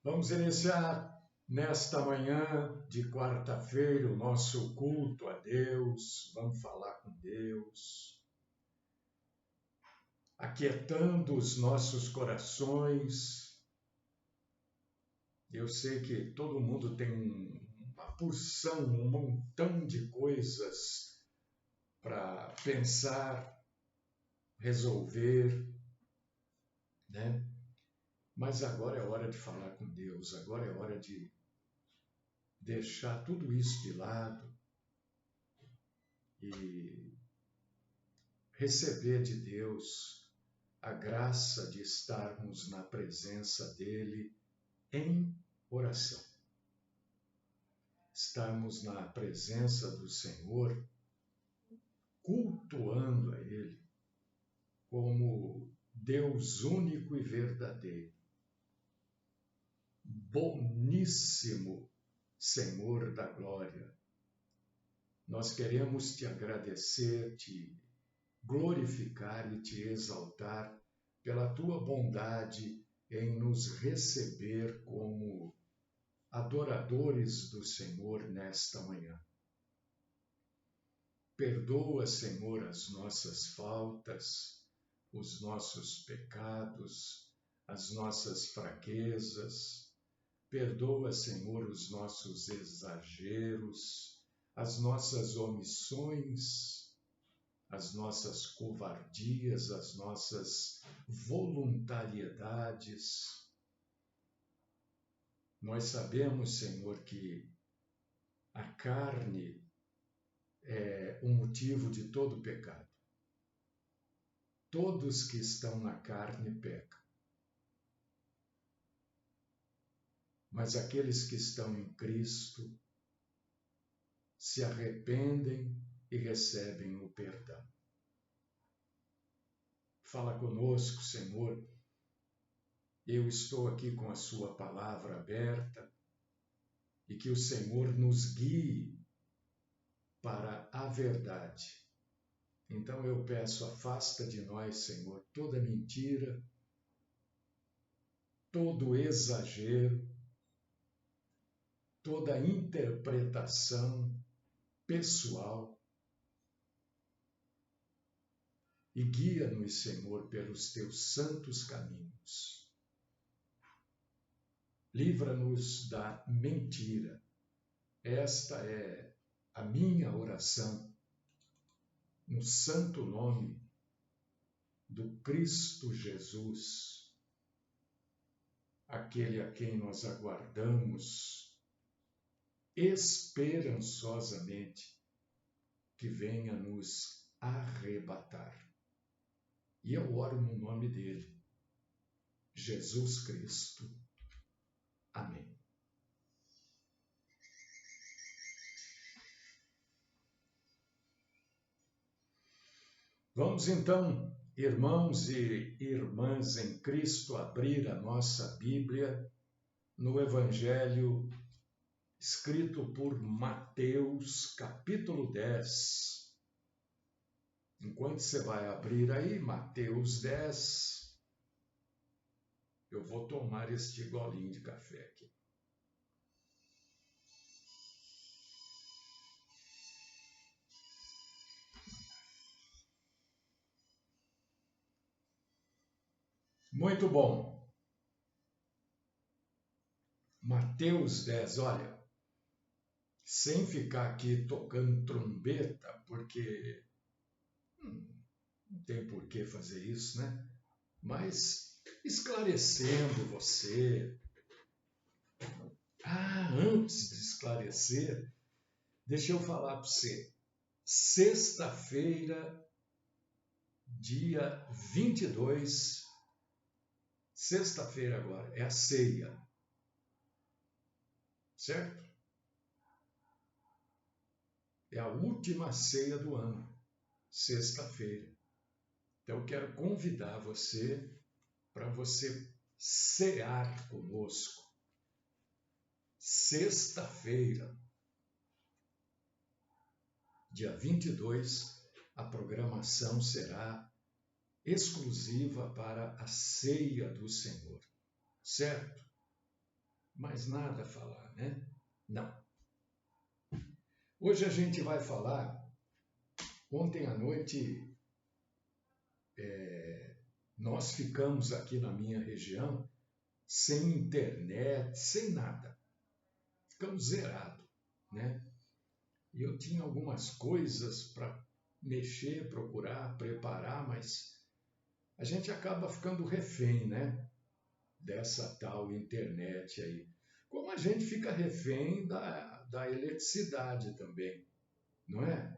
Vamos iniciar nesta manhã de quarta-feira o nosso culto a Deus. Vamos falar com Deus, aquietando os nossos corações. Eu sei que todo mundo tem uma porção, um montão de coisas para pensar, resolver, né? Mas agora é hora de falar com Deus, agora é hora de deixar tudo isso de lado e receber de Deus a graça de estarmos na presença dEle em oração. Estarmos na presença do Senhor, cultuando a Ele como Deus único e verdadeiro. Boníssimo Senhor da glória, nós queremos te agradecer, te glorificar e te exaltar pela tua bondade em nos receber como adoradores do Senhor nesta manhã. Perdoa, Senhor, as nossas faltas, os nossos pecados, as nossas fraquezas. Perdoa, Senhor, os nossos exageros, as nossas omissões, as nossas covardias, as nossas voluntariedades. Nós sabemos, Senhor, que a carne é o motivo de todo pecado. Todos que estão na carne pecam. Mas aqueles que estão em Cristo se arrependem e recebem o perdão. Fala conosco, Senhor. Eu estou aqui com a sua palavra aberta e que o Senhor nos guie para a verdade. Então eu peço, afasta de nós, Senhor, toda mentira, todo exagero, toda interpretação pessoal e guia-nos, Senhor, pelos teus santos caminhos. Livra-nos da mentira. Esta é a minha oração, no santo nome do Cristo Jesus, aquele a quem nós aguardamos esperançosamente que venha nos arrebatar. E eu oro no nome dele, Jesus Cristo. Amém. Vamos então, irmãos e irmãs em Cristo, abrir a nossa Bíblia no Evangelho escrito por Mateus, capítulo 10. Enquanto você vai abrir aí, Mateus 10, eu vou tomar este golinho de café aqui. Muito bom. Mateus 10, olha, sem ficar aqui tocando trombeta, porque não tem por que fazer isso, né? Mas esclarecendo você. Antes de esclarecer, deixa eu falar para você. Sexta-feira, dia 22, sexta-feira agora, é a ceia. Certo? É a última ceia do ano, sexta-feira. Então eu quero convidar você para você cear conosco. Sexta-feira, dia 22, a programação será exclusiva para a ceia do Senhor, certo? mais nada a falar, né? Não. Hoje a gente vai falar. Ontem à noite nós ficamos aqui na minha região sem internet, sem nada. Ficamos zerados, né? E eu tinha algumas coisas para mexer, procurar, preparar, mas a gente acaba ficando refém, né? Dessa tal internet aí. Como a gente fica refém da eletricidade também, não é?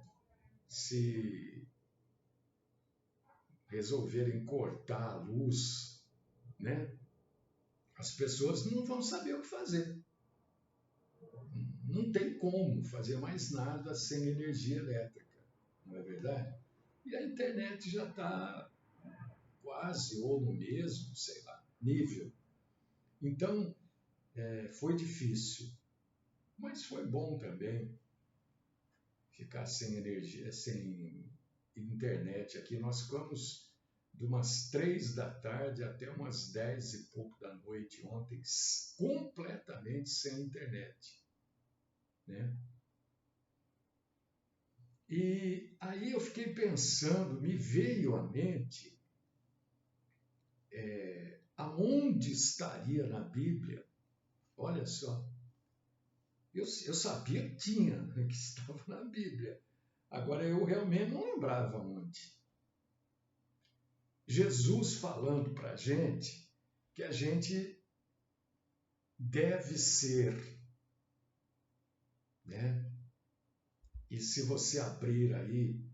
Se resolverem cortar a luz, né? As pessoas não vão saber o que fazer. Não tem como fazer mais nada sem energia elétrica, não é verdade? E a internet já está quase ou no mesmo, sei lá, nível. Então, foi difícil, mas foi bom também ficar sem energia, sem internet aqui. Nós ficamos de umas 3 da tarde até umas 10 e pouco da noite ontem, completamente sem internet, né? E aí eu fiquei pensando, me veio à mente aonde estaria na Bíblia. Olha só, eu sabia que tinha, que estava na Bíblia. Agora eu realmente não lembrava onde. Jesus falando para a gente que a gente deve ser, né? E se você abrir aí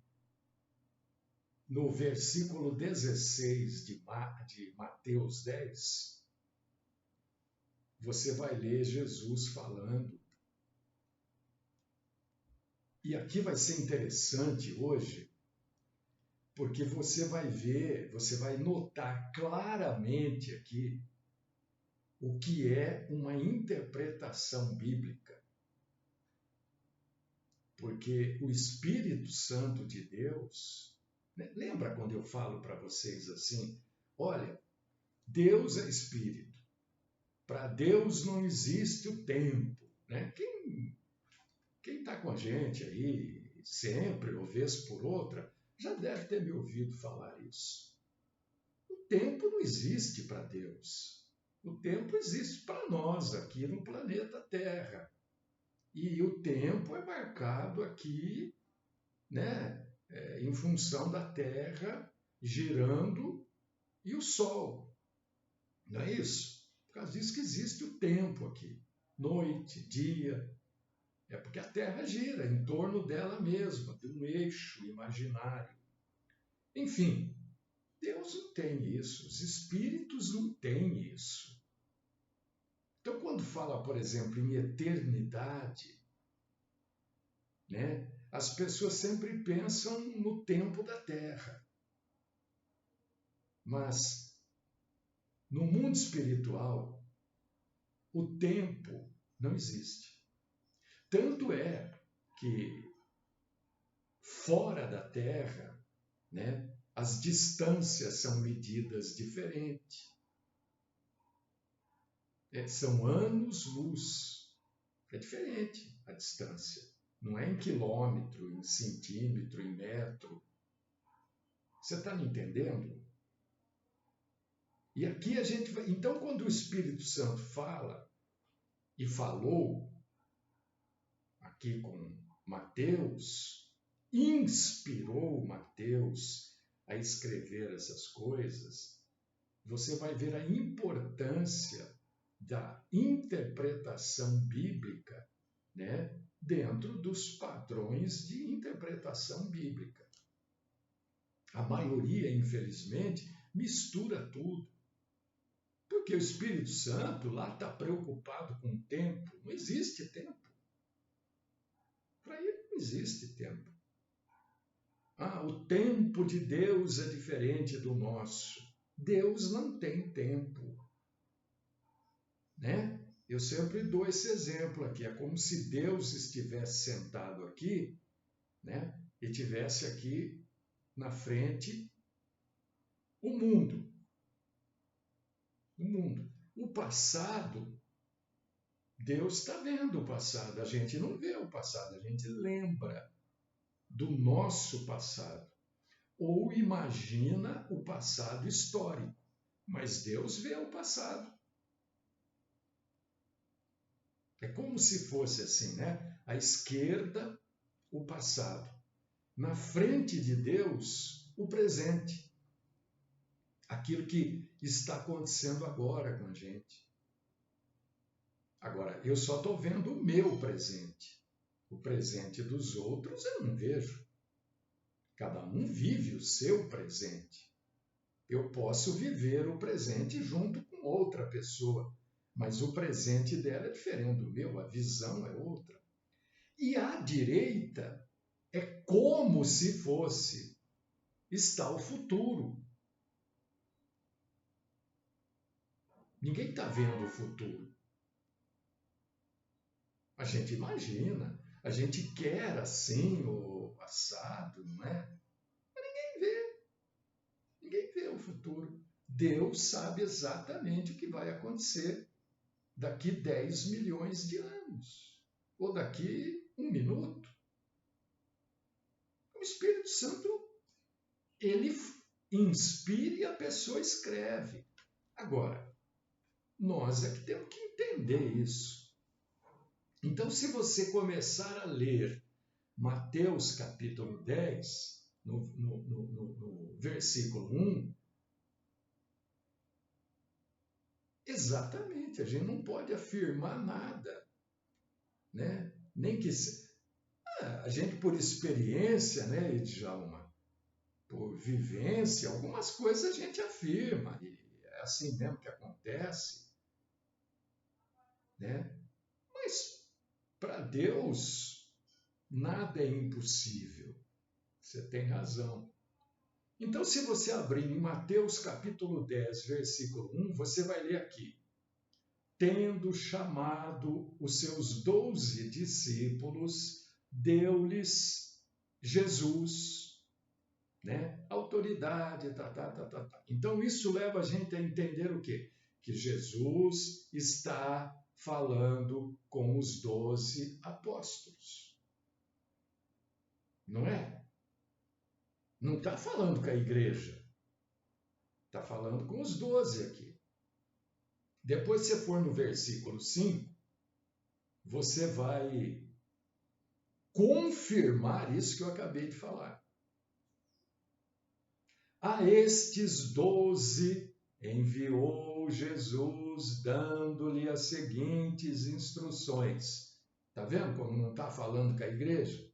no versículo 16 de Mateus 10, você vai ler Jesus falando. E aqui vai ser interessante hoje, porque você vai ver, você vai notar claramente aqui o que é uma interpretação bíblica. Porque o Espírito Santo de Deus, né? Lembra quando eu falo para vocês assim, olha, Deus é Espírito. Para Deus não existe o tempo, né? Quem está com a gente aí sempre, ou vez por outra, já deve ter me ouvido falar isso. O tempo não existe para Deus. O tempo existe para nós aqui no planeta Terra. E o tempo é marcado aqui, né, em função da Terra girando e o Sol. Não é isso? Por causa disso que existe o tempo aqui. Noite, dia. É porque a Terra gira em torno dela mesma, de um eixo imaginário. Enfim, Deus não tem isso, os espíritos não têm isso. Então, quando fala, por exemplo, em eternidade, né, as pessoas sempre pensam no tempo da Terra. Mas, no mundo espiritual, o tempo não existe. Tanto é que, fora da Terra, né, as distâncias são medidas diferente. São anos-luz. É diferente a distância. Não é em quilômetro, em centímetro, em metro. Você está me entendendo? E aqui a gente vai. Então, quando o Espírito Santo fala, e falou aqui com Mateus, inspirou Mateus a escrever essas coisas, você vai ver a importância da interpretação bíblica, né, dentro dos padrões de interpretação bíblica. A maioria, infelizmente, mistura tudo. Porque o Espírito Santo lá está preocupado com o tempo. Não existe tempo. Para ele não existe tempo. O tempo de Deus é diferente do nosso. Deus não tem tempo, né? Eu sempre dou esse exemplo aqui. É como se Deus estivesse sentado aqui, né? E tivesse aqui na frente o mundo. O mundo. O passado Deus está vendo o passado, a gente não vê o passado, a gente lembra do nosso passado. Ou imagina o passado histórico, mas Deus vê o passado. É como se fosse assim, né? À esquerda, o passado. Na frente de Deus, o presente. Aquilo que está acontecendo agora com a gente. Agora, eu só estou vendo o meu presente. O presente dos outros eu não vejo. Cada um vive o seu presente. Eu posso viver o presente junto com outra pessoa, mas o presente dela é diferente do meu, a visão é outra. E à direita é como se fosse, está o futuro. Ninguém está vendo o futuro. A gente imagina, a gente quer assim o passado, não é? Mas ninguém vê o futuro. Deus sabe exatamente o que vai acontecer daqui 10 milhões de anos, ou daqui 1 minuto. O Espírito Santo, ele inspira e a pessoa escreve. Agora, nós é que temos que entender isso. Então, se você começar a ler Mateus capítulo 10, no versículo 1, exatamente, a gente não pode afirmar nada, né? Nem que a gente, por experiência, né, Djalma, por vivência, algumas coisas a gente afirma, e é assim mesmo que acontece, né? Mas para Deus, nada é impossível. Você tem razão. Então, se você abrir em Mateus capítulo 10, versículo 1, você vai ler aqui: tendo chamado os seus 12 discípulos, deu-lhes Jesus, né? Autoridade, tá. Então, isso leva a gente a entender o quê? Que Jesus está falando com os 12 apóstolos. Não é? Não está falando com a igreja. Está falando com os 12 aqui. Depois, se você for no versículo 5, você vai confirmar isso que eu acabei de falar. A estes 12 enviou Jesus, dando-lhe as seguintes instruções. Está vendo como não está falando com a igreja?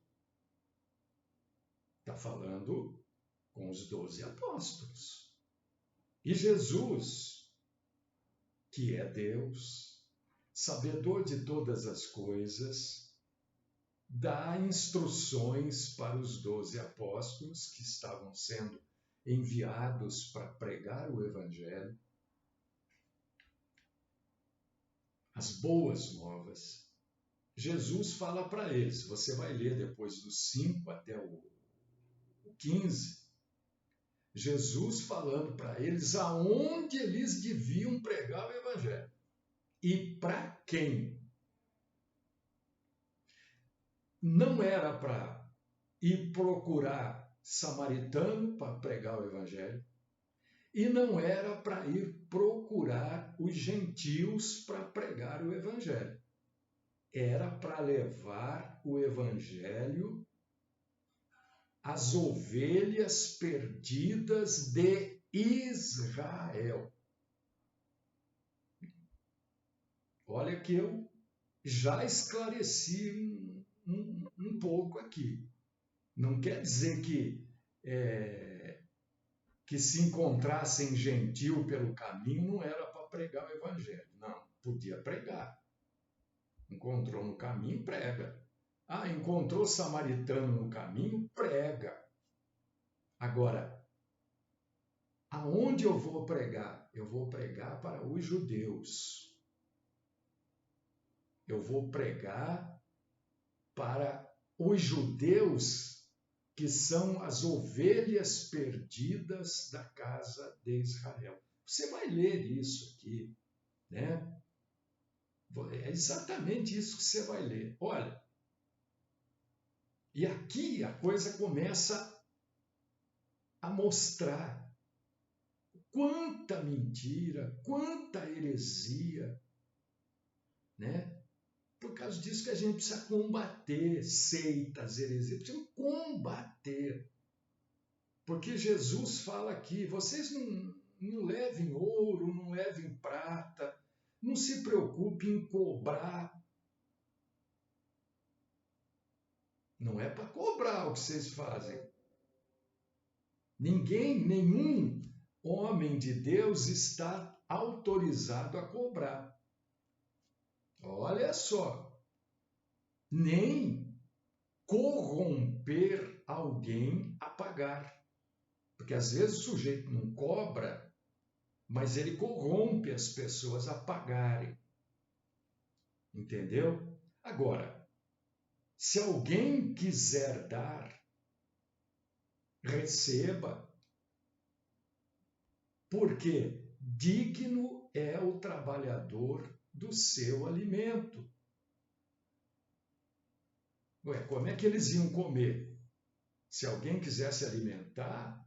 Está falando com os 12 apóstolos. E Jesus, que é Deus, sabedor de todas as coisas, dá instruções para os 12 apóstolos que estavam sendo enviados para pregar o Evangelho, as boas novas. Jesus fala para eles, você vai ler depois do 5 até o 15, Jesus falando para eles aonde eles deviam pregar o Evangelho e para quem. Não era para ir procurar samaritano para pregar o Evangelho, e não era para ir procurar os gentios para pregar o Evangelho. Era para levar o Evangelho às ovelhas perdidas de Israel. Olha que eu já esclareci um pouco aqui. Não quer dizer que se encontrassem gentil pelo caminho não era para pregar o Evangelho. Não, podia pregar. Encontrou no caminho, prega. Ah, encontrou samaritano no caminho, prega. Agora, aonde eu vou pregar? Eu vou pregar para os judeus. Eu vou pregar para os judeus que são as ovelhas perdidas da casa de Israel. Você vai ler isso aqui, né? É exatamente isso que você vai ler. Olha, e aqui a coisa começa a mostrar quanta mentira, quanta heresia, né? Por causa disso que a gente precisa combater seitas, heresias, precisa combater. Porque Jesus fala aqui, vocês não levem ouro, não levem prata, não se preocupe em cobrar. Não é para cobrar o que vocês fazem. Ninguém, nenhum homem de Deus está autorizado a cobrar. Olha só, nem corromper alguém a pagar. Porque às vezes o sujeito não cobra, mas ele corrompe as pessoas a pagarem. Entendeu? Agora, se alguém quiser dar, receba, porque digno é o trabalhador do seu alimento. Ué, como é que eles iam comer? Se alguém quiser se alimentar,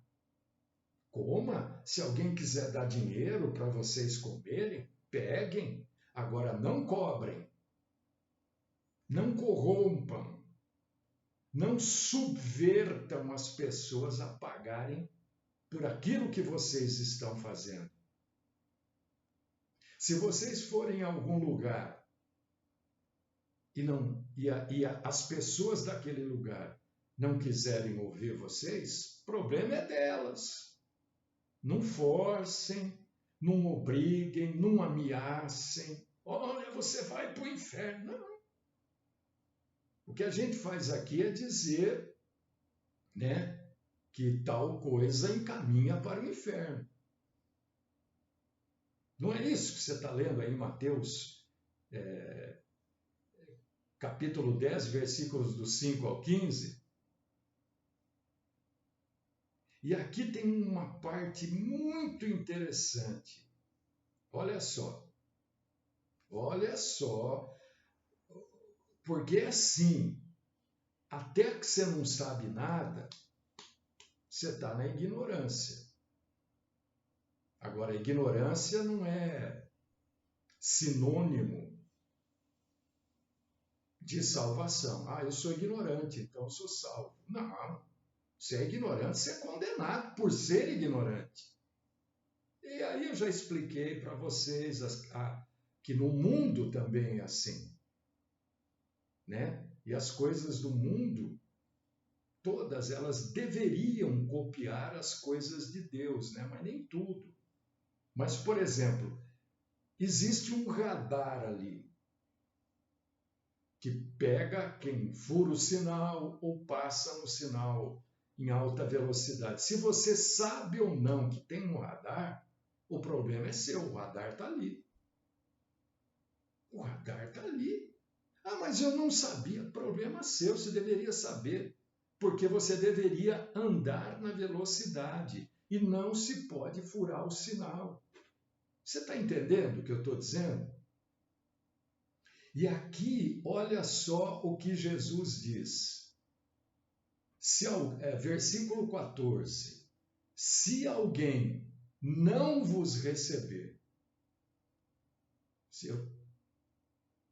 coma. Se alguém quiser dar dinheiro para vocês comerem, peguem. Agora não cobrem, não corrompam, não subvertam as pessoas a pagarem por aquilo que vocês estão fazendo. Se vocês forem a algum lugar e as pessoas daquele lugar não quiserem ouvir vocês, o problema é delas. Não forcem, não obriguem, não ameacem. Olha, você vai para o inferno. Não. O que a gente faz aqui é dizer, né, que tal coisa encaminha para o inferno. Não é isso que você está lendo aí em Mateus, capítulo 10, versículos do 5 ao 15? E aqui tem uma parte muito interessante. Olha só, porque é assim, até que você não sabe nada, você está na ignorância. Agora, a ignorância não é sinônimo de salvação. Ah, eu sou ignorante, então eu sou salvo. Não, você é ignorante, você é condenado por ser ignorante. E aí eu já expliquei para vocês que no mundo também é assim, né? E as coisas do mundo, todas elas deveriam copiar as coisas de Deus, né? Mas nem tudo. Mas, por exemplo, existe um radar ali que pega quem fura o sinal ou passa no sinal em alta velocidade. Se você sabe ou não que tem um radar, o problema é seu, o radar está ali. O radar está ali. Ah, mas eu não sabia. Problema seu, você deveria saber. Porque você deveria andar na velocidade e não se pode furar o sinal. Você está entendendo o que eu estou dizendo? E aqui, olha só o que Jesus diz. Versículo 14. Se alguém não vos receber, se eu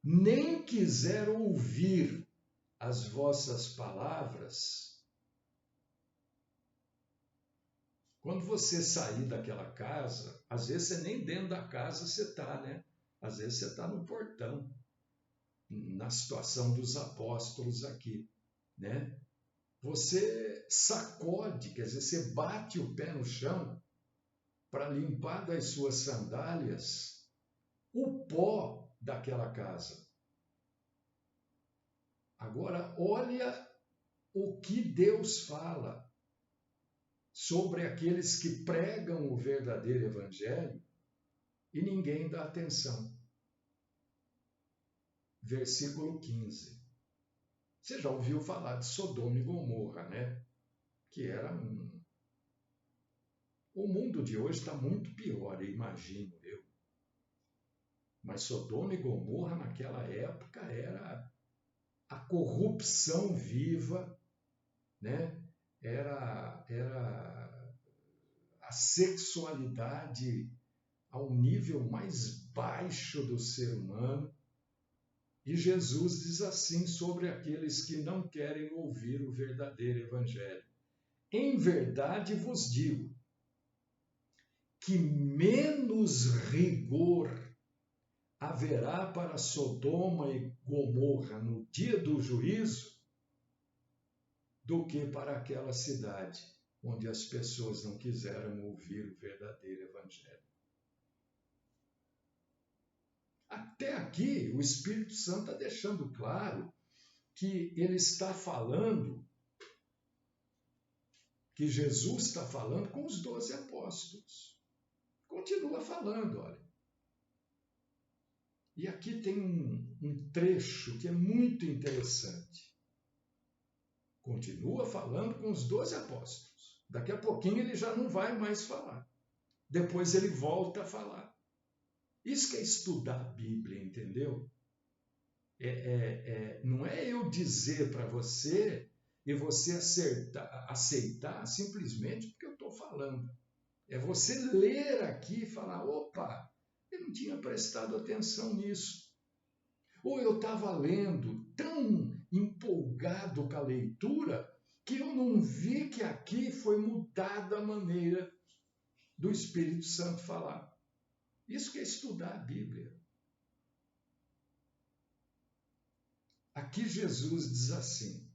nem quiser ouvir as vossas palavras, quando você sair daquela casa, às vezes você nem dentro da casa você está, né? Às vezes você está no portão, na situação dos apóstolos aqui, né? Você sacode, quer dizer, você bate o pé no chão para limpar das suas sandálias o pó daquela casa. Agora, olha o que Deus fala sobre aqueles que pregam o verdadeiro evangelho e ninguém dá atenção. Versículo 15. Você já ouviu falar de Sodoma e Gomorra, né? Que era O mundo de hoje está muito pior, imagino eu. Mas Sodoma e Gomorra, naquela época, era a corrupção viva, né? Era a sexualidade ao nível mais baixo do ser humano. E Jesus diz assim sobre aqueles que não querem ouvir o verdadeiro evangelho: em verdade vos digo que menos rigor haverá para Sodoma e Gomorra no dia do juízo do que para aquela cidade onde as pessoas não quiseram ouvir o verdadeiro evangelho. Até aqui, o Espírito Santo está deixando claro que ele está falando, que Jesus está falando com os 12 apóstolos. Continua falando, olha. E aqui tem um trecho que é muito interessante. Continua falando com os 12 apóstolos. Daqui a pouquinho ele já não vai mais falar. Depois ele volta a falar. Isso que é estudar a Bíblia, entendeu? Não é eu dizer para você e você aceitar simplesmente porque eu estou falando. É você ler aqui e falar: opa, eu não tinha prestado atenção nisso. Ou eu estava lendo tão empolgado com a leitura que eu não vi que aqui foi mudada a maneira do Espírito Santo falar. Isso que é estudar a Bíblia. Aqui Jesus diz assim,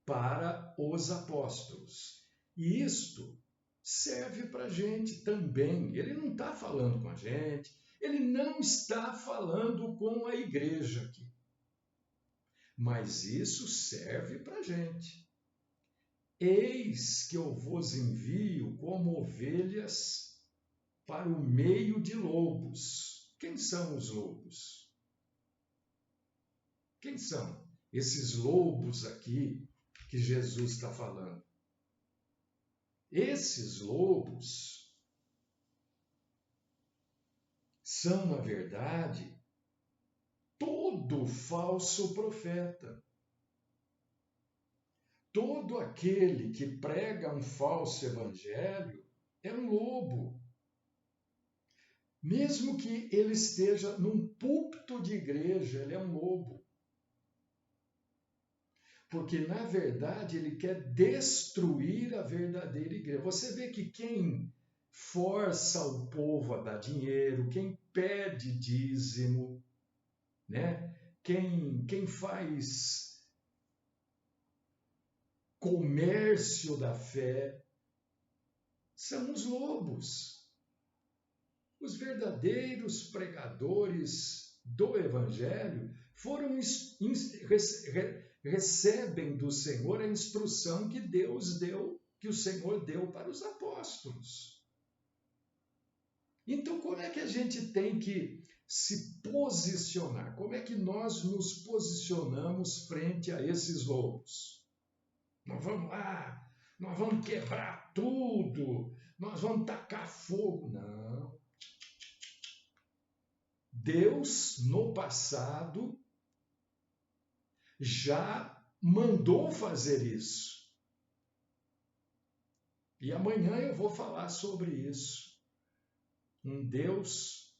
para os apóstolos. E isto serve para a gente também. Ele não está falando com a gente, ele não está falando com a igreja aqui. Mas isso serve para a gente. Eis que eu vos envio como ovelhas para o meio de lobos. Quem são os lobos? Quem são esses lobos aqui que Jesus está falando? Esses lobos são, na verdade, todo falso profeta. Todo aquele que prega um falso evangelho é um lobo. Mesmo que ele esteja num púlpito de igreja, ele é um lobo. Porque, na verdade, ele quer destruir a verdadeira igreja. Você vê que quem força o povo a dar dinheiro, quem pede dízimo, né? Quem faz comércio da fé, são os lobos. Os verdadeiros pregadores do Evangelho recebem do Senhor a instrução que Deus deu, que o Senhor deu para os apóstolos. Então, como é que a gente tem que se posicionar? Como é que nós nos posicionamos frente a esses lobos? Nós vamos lá, nós vamos quebrar tudo, nós vamos tacar fogo. Não. Deus, no passado, já mandou fazer isso. E amanhã eu vou falar sobre isso. Um Deus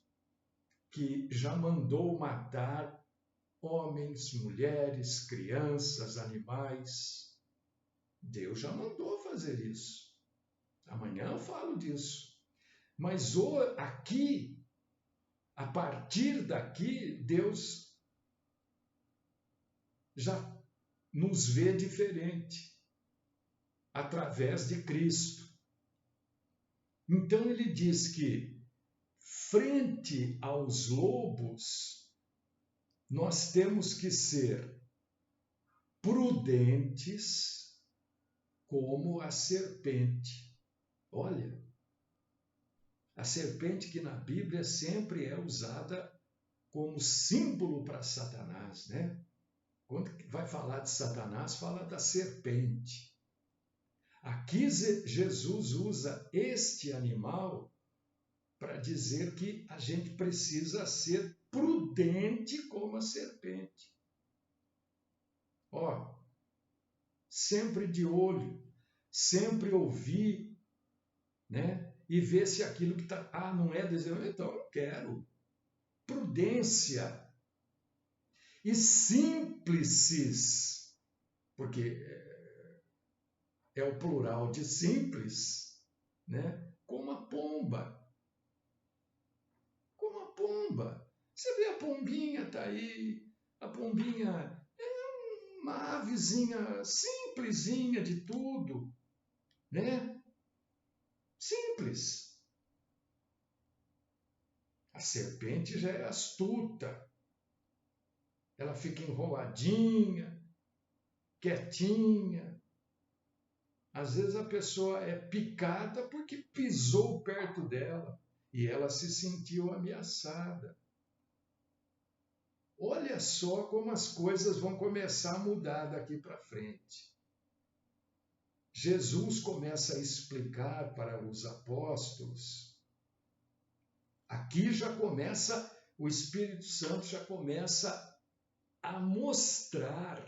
que já mandou matar homens, mulheres, crianças, animais. Deus já mandou fazer isso. Amanhã eu falo disso. Mas aqui, a partir daqui, Deus já nos vê diferente, através de Cristo. Então ele diz que, frente aos lobos, nós temos que ser prudentes como a serpente. Olha, a serpente que na Bíblia sempre é usada como símbolo para Satanás, né? Quando vai falar de Satanás, fala da serpente. Aqui Jesus usa este animal para dizer que a gente precisa ser prudente como a serpente. Ó, sempre de olho, sempre ouvir, né? E ver se aquilo que está... Ah, não é desejo, então eu não quero. Prudência. E símplices, porque é o plural de simples, né? Como a pomba. Como a pomba. Você vê a pombinha, tá aí. A pombinha é uma avezinha simplesinha de tudo, né? Simples. A serpente já é astuta. Ela fica enroladinha, quietinha. Às vezes a pessoa é picada porque pisou perto dela e ela se sentiu ameaçada. Olha só como as coisas vão começar a mudar daqui para frente. Jesus começa a explicar para os apóstolos. Aqui já começa, o Espírito Santo já começa a mostrar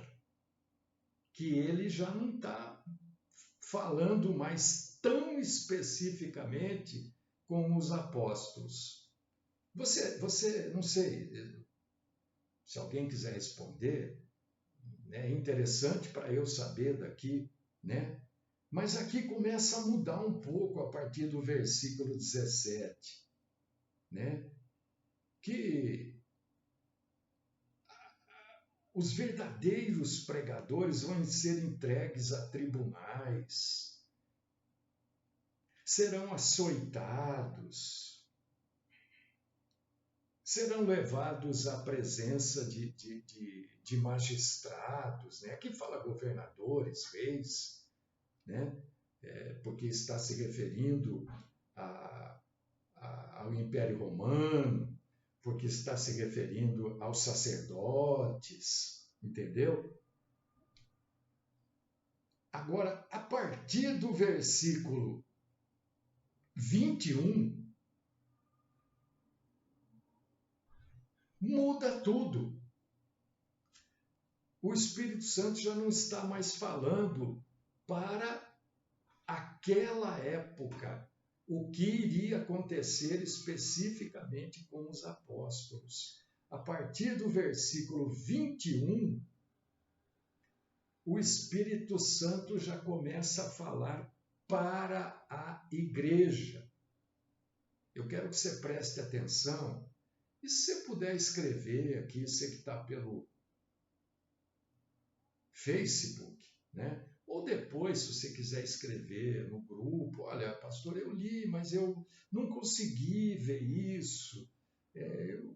que ele já não está falando mais tão especificamente com os apóstolos. Você, não sei, se alguém quiser responder, é interessante para eu saber daqui, né? Mas aqui começa a mudar um pouco a partir do versículo 17, né? Que os verdadeiros pregadores vão ser entregues a tribunais, serão açoitados, serão levados à presença de magistrados, né? Aqui fala governadores, reis, né? Porque está se referindo ao Império Romano, porque está se referindo aos sacerdotes, entendeu? Agora, a partir do versículo 21, muda tudo. O Espírito Santo já não está mais falando para aquela época o que iria acontecer especificamente com os apóstolos. A partir do versículo 21, o Espírito Santo já começa a falar para a igreja. Eu quero que você preste atenção. E se você puder escrever aqui, você que está pelo Facebook, né? Ou depois, se você quiser escrever no grupo, olha, pastor, eu li, mas eu não consegui ver isso, eu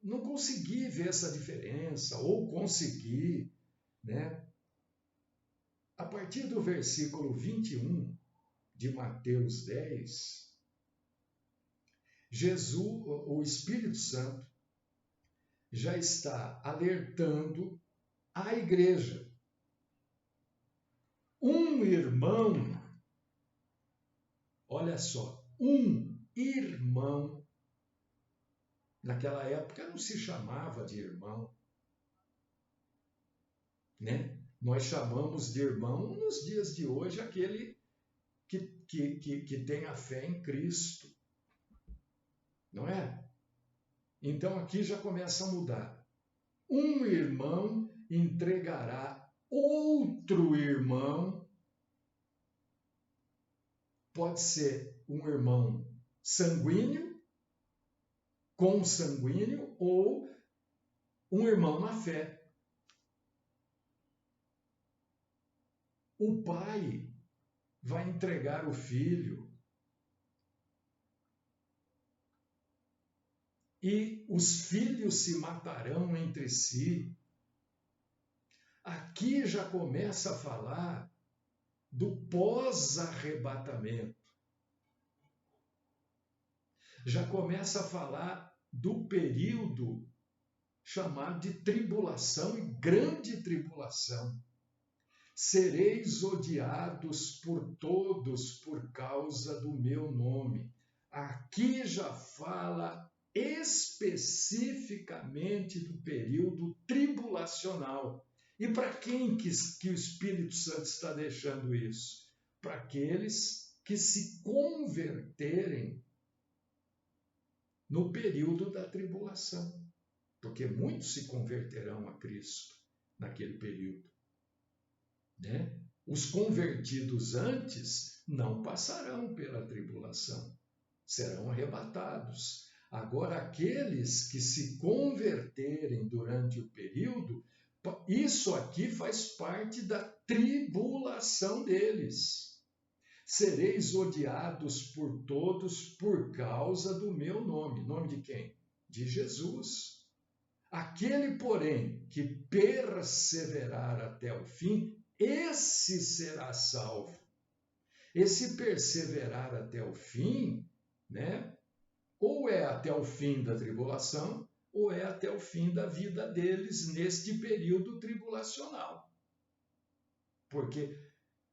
não consegui ver essa diferença, ou consegui, né? A partir do versículo 21 de Mateus 10, Jesus, o Espírito Santo, já está alertando a igreja. Um irmão, olha só, um irmão, naquela época não se chamava de irmão, né? Nós chamamos de irmão nos dias de hoje aquele que tem a fé em Cristo, não é? Então aqui já começa a mudar. Um irmão entregará outro irmão, pode ser um irmão sanguíneo, consanguíneo, ou um irmão na fé. O pai vai entregar o filho e os filhos se matarão entre si. Aqui já começa a falar do pós-arrebatamento. Já começa a falar do período chamado de tribulação e grande tribulação. Sereis odiados por todos por causa do meu nome. aqui já fala especificamente do período tribulacional. E para quem que o Espírito Santo está deixando isso? Para aqueles que se converterem no período da tribulação. Porque muitos se converterão a Cristo naquele período, né? Os convertidos antes não passarão pela tribulação, serão arrebatados. Agora, aqueles que se converterem durante o período, isso aqui faz parte da tribulação deles. Sereis odiados por todos por causa do meu nome. Nome de quem? De Jesus. Aquele, porém, que perseverar até o fim, esse será salvo. Esse perseverar até o fim, né? Ou é até o fim da tribulação, ou é até o fim da vida deles neste período tribulacional. Porque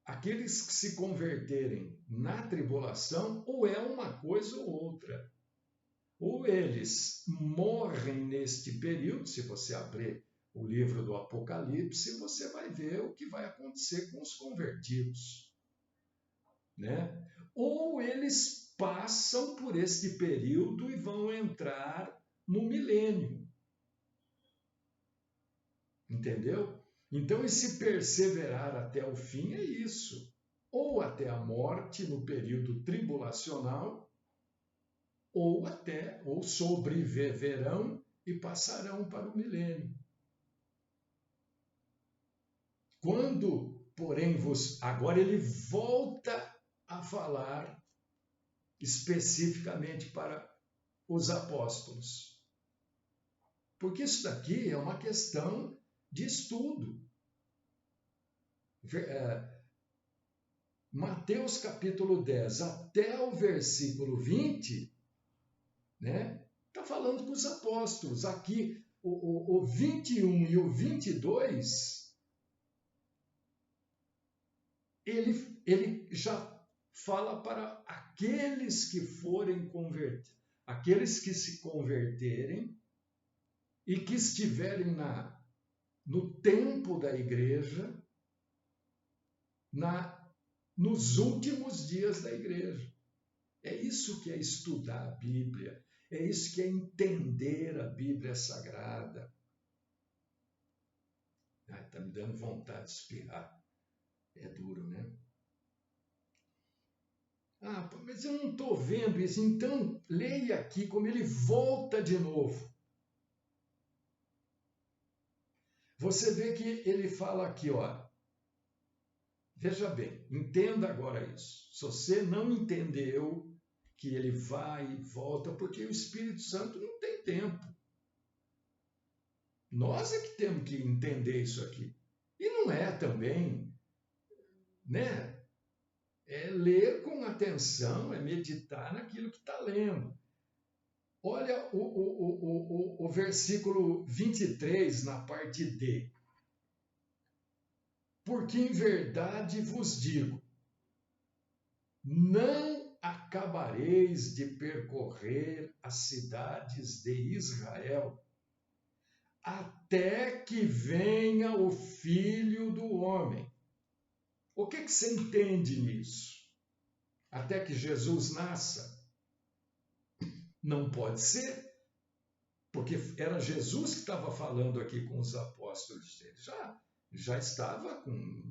aqueles que se converterem na tribulação, ou é uma coisa ou outra. Ou eles morrem neste período, se você abrir o livro do Apocalipse, você vai ver o que vai acontecer com os convertidos, né? Ou eles passam por este período e vão entrar no milênio. Entendeu? Então, esse perseverar até o fim é isso. Ou até a morte no período tribulacional, ou sobreviverão e passarão para o milênio. Quando, porém, agora ele volta a falar especificamente para os apóstolos. Porque isso daqui é uma questão de estudo. Mateus capítulo 10 até o versículo 20, né? Está falando com os apóstolos. Aqui, o 21 e o 22, ele já fala para aqueles que forem convertidos, aqueles que se converterem e que estiverem no tempo da igreja, nos últimos dias da igreja. É isso que é estudar a Bíblia, é isso que é entender a Bíblia Sagrada. Está me dando vontade de espirrar. É duro, né? Mas eu não estou vendo isso. Então, leia aqui como ele volta de novo. Você vê que ele fala aqui, ó. Veja bem, entenda agora isso. Se você não entendeu que ele vai e volta, porque o Espírito Santo não tem tempo. Nós é que temos que entender isso aqui. E não é também, né? É ler com atenção, é meditar naquilo que está lendo. Olha o versículo 23 na parte D. Porque em verdade vos digo, não acabareis de percorrer as cidades de Israel, até que venha o Filho do Homem. O que você entende nisso? Até que Jesus nasça? Não pode ser, porque era Jesus que estava falando aqui com os apóstolos dele. Já estava com,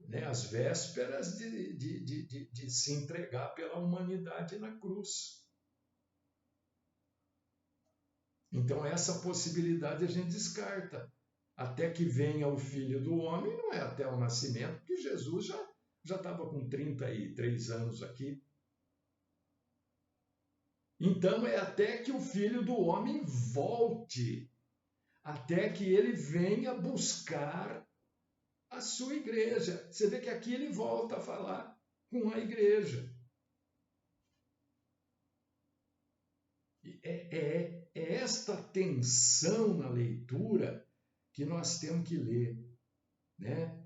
né, as vésperas de se entregar pela humanidade na cruz. Então, essa possibilidade a gente descarta. Até que venha o Filho do Homem, não é até o nascimento, porque Jesus já estava com 33 anos aqui. Então, é até que o Filho do Homem volte, até que ele venha buscar a sua igreja. Você vê que aqui ele volta a falar com a igreja. É esta tensão na leitura que nós temos que ler, né?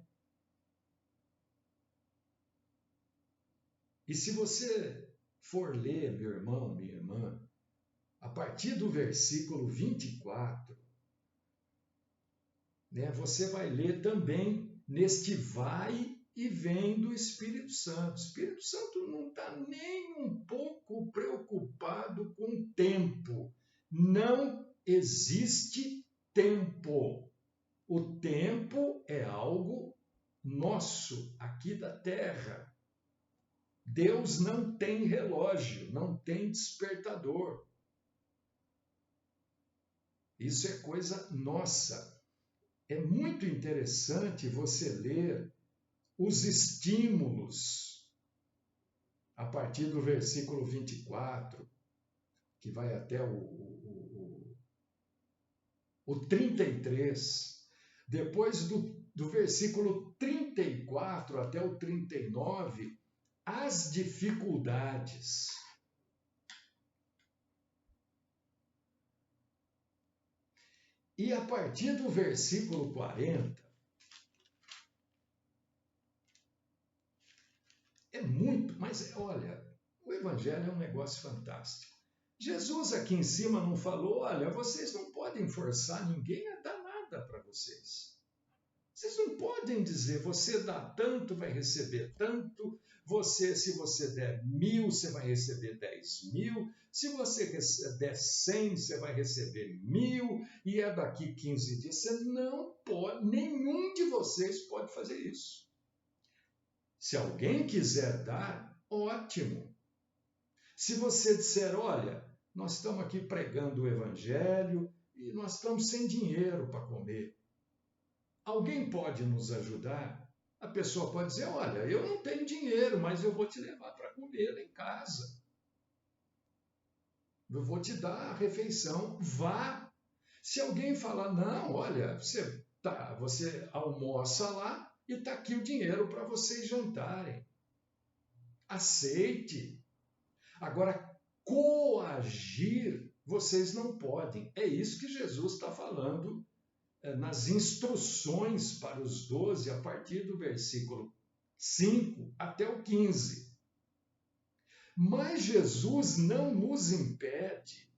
E se você for ler, meu irmão, minha irmã, a partir do versículo 24, né, você vai ler também neste vai e vem do Espírito Santo. O Espírito Santo não está nem um pouco preocupado com o tempo. Não existe tempo. O tempo é algo nosso, aqui da terra. Deus não tem relógio, não tem despertador. Isso é coisa nossa. É muito interessante você ler os estímulos a partir do versículo 24, que vai até o 33. Depois do versículo 34 até o 39, as dificuldades. E a partir do versículo 40, é muito, mas olha, o Evangelho é um negócio fantástico. Jesus aqui em cima não falou, olha, vocês não podem forçar ninguém a dar nada para vocês. Vocês não podem dizer, você dá tanto, vai receber tanto, se você der 1.000, você vai receber 10.000, se você der 100, você vai receber 1.000, e é daqui 15 dias. Você não pode, nenhum de vocês pode fazer isso. Se alguém quiser dar, ótimo. Se você disser, olha, nós estamos aqui pregando o Evangelho e nós estamos sem dinheiro para comer, alguém pode nos ajudar? A pessoa pode dizer, olha, eu não tenho dinheiro, mas eu vou te levar para comer lá em casa. Eu vou te dar a refeição, vá. Se alguém falar, não, olha, você almoça lá e está aqui o dinheiro para vocês jantarem. Aceite. Agora, coagir, vocês não podem. É isso que Jesus está falando nas instruções para os 12, a partir do versículo 5 até o 15. Mas Jesus não nos impede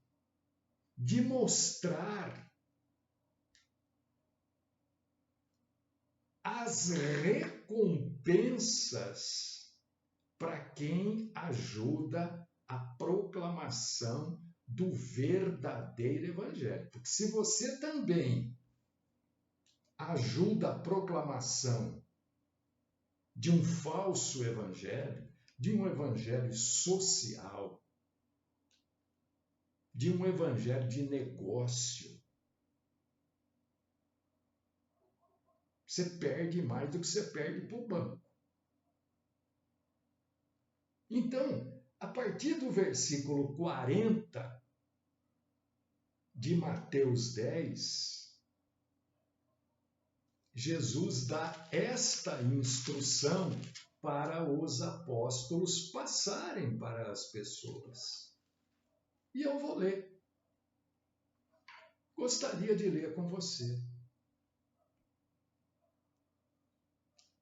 de mostrar as recompensas para quem ajuda a proclamação do verdadeiro evangelho. Porque se você também ajuda a proclamação de um falso evangelho, de um evangelho social, de um evangelho de negócio, você perde mais do que você perde para o banco. Então, a partir do versículo 40 de Mateus 10, Jesus dá esta instrução para os apóstolos passarem para as pessoas. E eu vou ler. Gostaria de ler com você.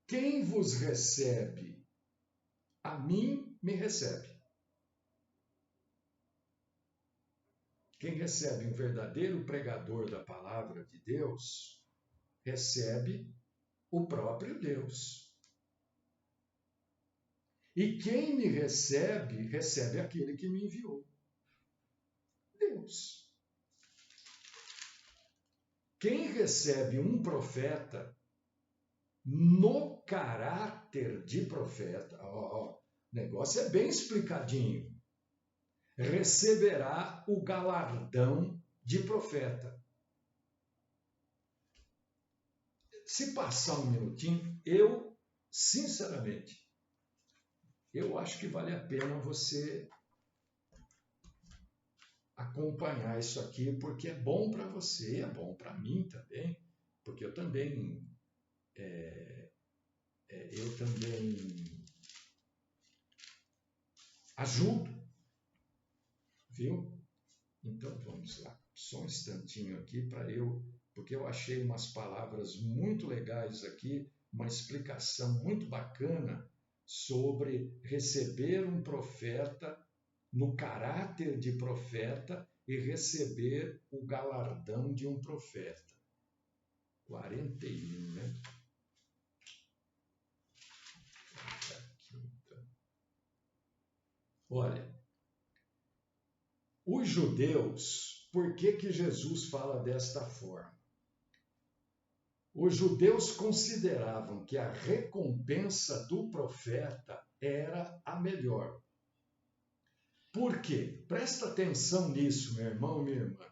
Quem vos recebe, a mim me recebe. Quem recebe um verdadeiro pregador da palavra de Deus, recebe o próprio Deus. E quem me recebe, recebe aquele que me enviou. Deus. Quem recebe um profeta no caráter de profeta, o negócio é bem explicadinho, receberá o galardão de profeta. Se passar um minutinho, eu, sinceramente, eu acho que vale a pena você acompanhar isso aqui, porque é bom para você, é bom para mim também, porque eu também ajudo, viu? Então vamos lá, só um instantinho aqui porque eu achei umas palavras muito legais aqui, uma explicação muito bacana sobre receber um profeta no caráter de profeta e receber o galardão de um profeta. 41, né? Olha, os judeus, por que Jesus fala desta forma? Os judeus consideravam que a recompensa do profeta era a melhor. Por quê? Presta atenção nisso, meu irmão e minha irmã.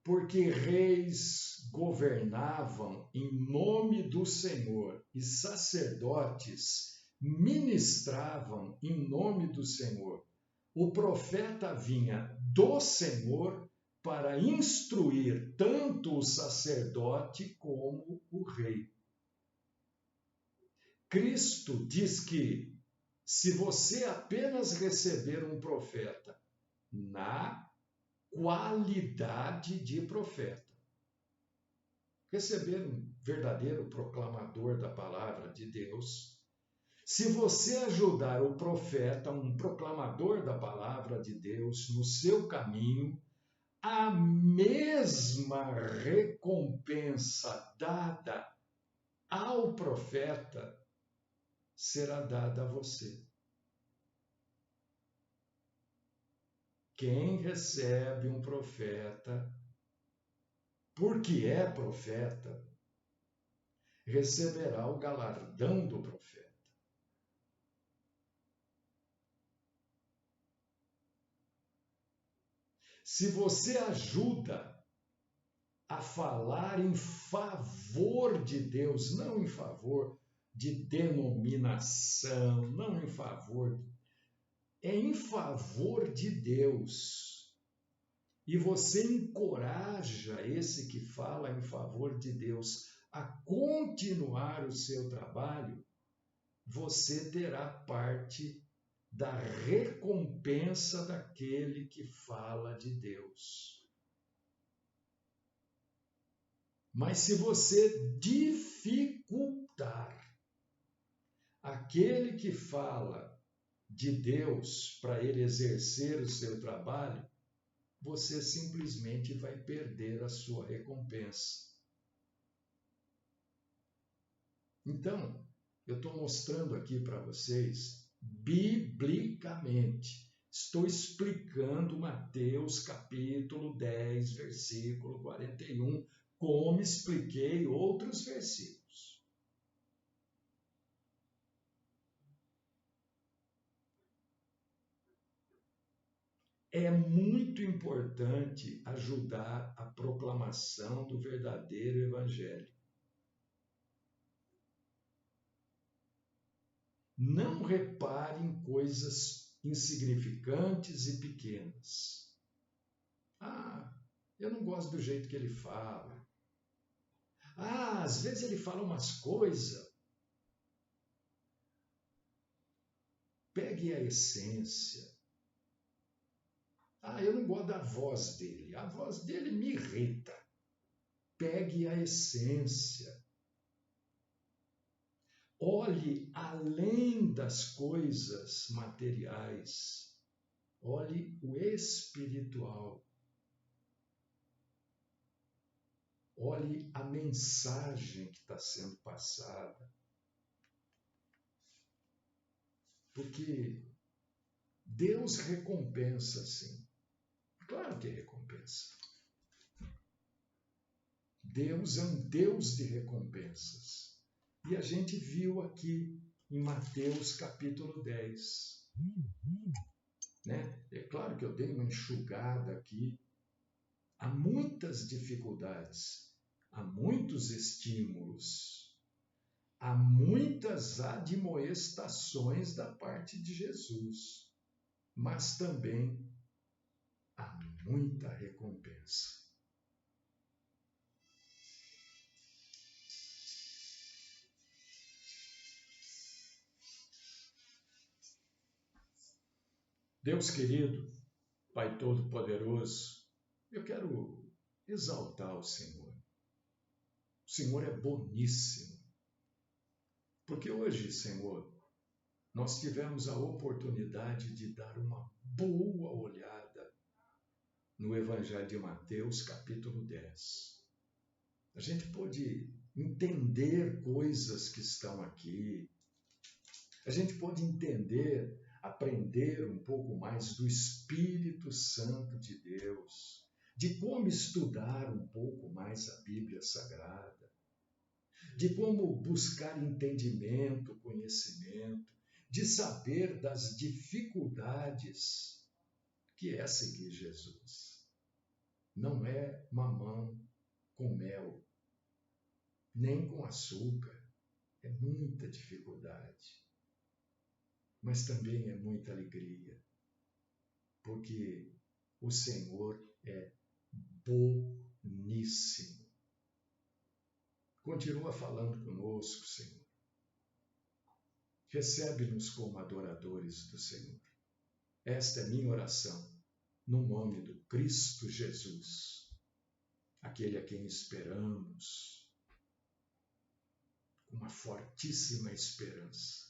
Porque reis governavam em nome do Senhor e sacerdotes ministravam em nome do Senhor. O profeta vinha do Senhor para instruir tanto o sacerdote como o rei. Cristo diz que se você apenas receber um profeta na qualidade de profeta, receber um verdadeiro proclamador da palavra de Deus, se você ajudar o profeta, um proclamador da palavra de Deus, no seu caminho, a mesma recompensa dada ao profeta será dada a você. Quem recebe um profeta, porque é profeta, receberá o galardão do profeta. Se você ajuda a falar em favor de Deus, não em favor de denominação, não em favor, é em favor de Deus. E você encoraja esse que fala em favor de Deus a continuar o seu trabalho, você terá parte da recompensa daquele que fala de Deus. Mas se você dificultar aquele que fala de Deus para ele exercer o seu trabalho, você simplesmente vai perder a sua recompensa. Então, eu estou mostrando aqui para vocês, biblicamente, estou explicando Mateus capítulo 10, versículo 41, como expliquei outros versículos. É muito importante ajudar a proclamação do verdadeiro evangelho. Não repare em coisas insignificantes e pequenas. Ah, eu não gosto do jeito que ele fala. Ah, às vezes ele fala umas coisas. Pegue a essência. Ah, eu não gosto da voz dele. A voz dele me irrita. Pegue a essência. Olhe além das coisas materiais. Olhe o espiritual. Olhe a mensagem que está sendo passada. Porque Deus recompensa, sim. Claro que recompensa. Deus é um Deus de recompensas. E a gente viu aqui em Mateus capítulo 10. Né? É claro que eu dei uma enxugada aqui. Há muitas dificuldades, há muitos estímulos, há muitas admoestações da parte de Jesus, mas também há muita recompensa. Deus querido, Pai Todo-Poderoso, eu quero exaltar o Senhor. O Senhor é boníssimo. Porque hoje, Senhor, nós tivemos a oportunidade de dar uma boa olhada no Evangelho de Mateus, capítulo 10. A gente pôde entender coisas que estão aqui, a gente pode entender, aprender um pouco mais do Espírito Santo de Deus, de como estudar um pouco mais a Bíblia Sagrada, de como buscar entendimento, conhecimento, de saber das dificuldades que é seguir Jesus. Não é mamão com mel, nem com açúcar. É muita dificuldade, mas também é muita alegria, porque o Senhor é boníssimo. Continua falando conosco, Senhor. Recebe-nos como adoradores do Senhor. Esta é minha oração, no nome do Cristo Jesus, aquele a quem esperamos, com uma fortíssima esperança.